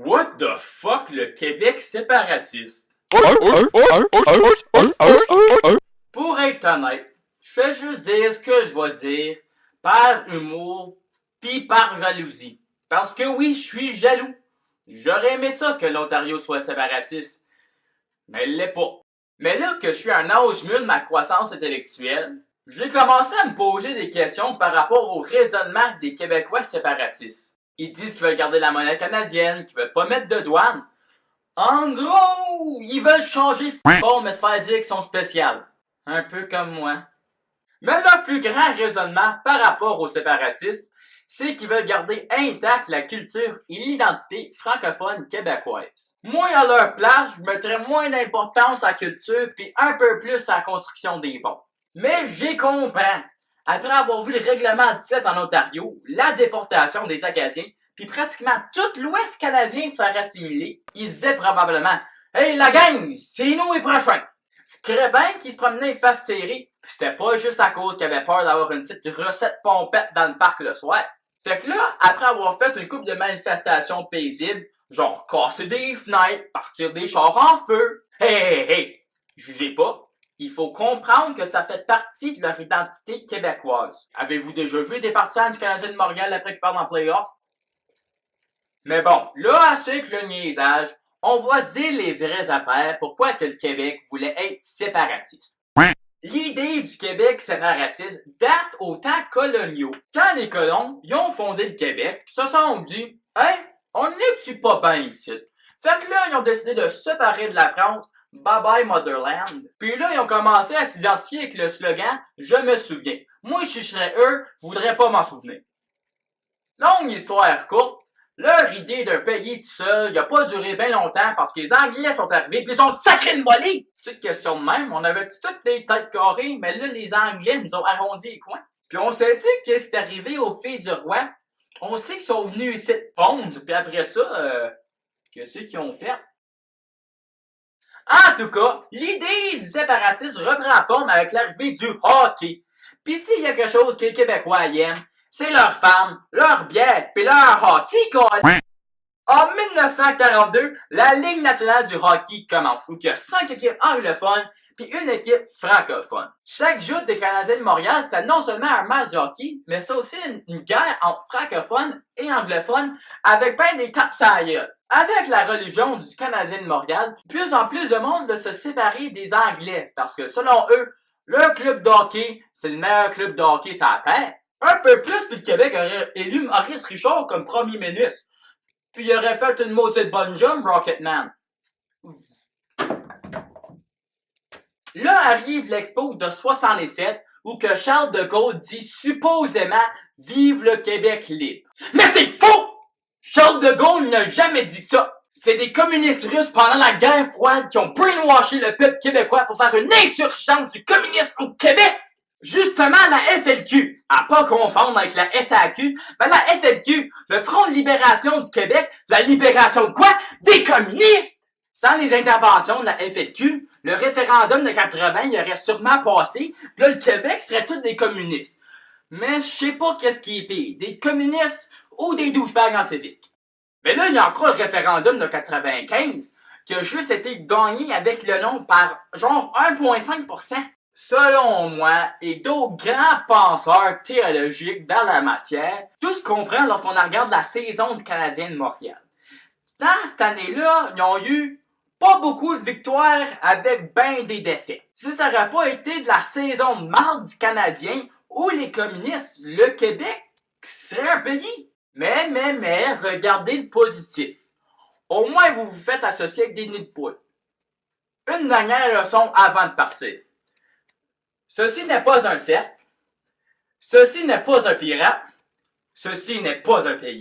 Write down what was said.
What the fuck, le Québec séparatiste? Pour être honnête, je vais juste dire ce que je vais dire par humour pis par jalousie. Parce que oui, je suis jaloux. J'aurais aimé ça que l'Ontario soit séparatiste. Mais elle l'est pas. Mais là que je suis à un âge mûr de ma croissance intellectuelle, j'ai commencé à me poser des questions par rapport au raisonnement des Québécois séparatistes. Ils disent qu'ils veulent garder la monnaie canadienne, qu'ils veulent pas mettre de douane. En gros, ils veulent changer fort mais se faire dire qu'ils sont spéciaux. Un peu comme moi. Mais leur plus grand raisonnement par rapport aux séparatistes, c'est qu'ils veulent garder intacte la culture et l'identité francophone québécoise. Moi, à leur place, je mettrais moins d'importance à la culture puis un peu plus à la construction des ponts. Mais j'y comprends. Après avoir vu le règlement 17 en Ontario, la déportation des Acadiens, puis pratiquement tout l'Ouest canadien se faire assimiler, ils disaient probablement « Hey la gang, c'est nous les prochains! » Je crois bien qu'ils se promenaient face serrée, pis c'était pas juste à cause qu'ils avaient peur d'avoir une petite recette pompette dans le parc le soir. Fait que là, après avoir fait une couple de manifestations paisibles, genre casser des fenêtres, partir des chars en feu, hey, jugez pas. Il faut comprendre que ça fait partie de leur identité québécoise. Avez-vous déjà vu des partisans du Canadien de Montréal après qu'ils partent en play-off? Mais bon, là, assez que le niaisage, on va se dire les vraies affaires pourquoi que le Québec voulait être séparatiste. L'idée du Québec séparatiste date aux temps coloniaux. Quand les colons ils ont fondé le Québec, ils se sont dit « Hey, on n'est-tu pas bien ici? » Fait que là, ils ont décidé de se séparer de la France. Bye bye Motherland. Puis là, ils ont commencé à s'identifier avec le slogan « Je me souviens ». Moi, si je serais eux, je voudrais pas m'en souvenir. Longue histoire courte, leur idée d'un pays tout seul, il a pas duré bien longtemps parce que les Anglais sont arrivés pis ils ont sacré le volée! Petite question de même, on avait toutes les têtes carrées, mais là, les Anglais nous ont arrondi les coins. Puis on sait-tu que c'est arrivé aux filles du roi? On sait qu'ils sont venus ici de pondre, puis après ça, qu'est-ce qu'ils ont fait? En tout cas, l'idée du séparatisme reprend forme avec l'arrivée du hockey. Pis s'il y a quelque chose que les Québécois aiment, c'est leurs femmes, leur bière, pis leur hockey, quoi. En 1942, la Ligue nationale du hockey commence, où il y a 5 équipes anglophones puis une équipe francophone. Chaque joute des Canadiens de Montréal, c'est non seulement un match de hockey, mais c'est aussi une guerre entre francophones et anglophones avec ben des tapes à la gueule. Avec la religion du Canadien de Montréal, plus en plus de monde veut se séparer des Anglais, parce que selon eux, leur club de hockey, c'est le meilleur club de hockey sur la terre. Un peu plus, puis le Québec aurait élu Maurice Richard comme premier ministre. Puis il aurait fait une maudite bonne jump, Rocketman. Là arrive l'expo de 67, où que Charles de Gaulle dit supposément « Vive le Québec libre ». Mais c'est faux! Charles de Gaulle n'a jamais dit ça. C'est des communistes russes pendant la guerre froide qui ont brainwashé le peuple québécois pour faire une insurgence du communisme au Québec. Justement, la FLQ, à pas confondre avec la SAQ, ben la FLQ, le Front de libération du Québec, la libération de quoi? Des communistes! Sans les interventions de la FLQ, le référendum de 80 il aurait sûrement passé, pis là le Québec serait tous des communistes. Mais je sais pas qu'est-ce qui est pire, des communistes ou des douchebags en civique. Mais là, il y a encore le référendum de 95, qui a juste été gagné avec le nom par genre 1,5%. Selon moi, et d'autres grands penseurs théologiques dans la matière, tout se comprend lorsqu'on regarde la saison du Canadien de Montréal. Dans cette année-là, ils ont eu pas beaucoup de victoires avec ben des défaites. Si ça n'aurait pas été de la saison de marde du Canadien ou les communistes, le Québec serait un pays. Mais, regardez le positif. Au moins, vous vous faites associer avec des nids de poules. Une dernière leçon avant de partir. Ceci n'est pas un cercle. Ceci n'est pas un pirate. Ceci n'est pas un pays.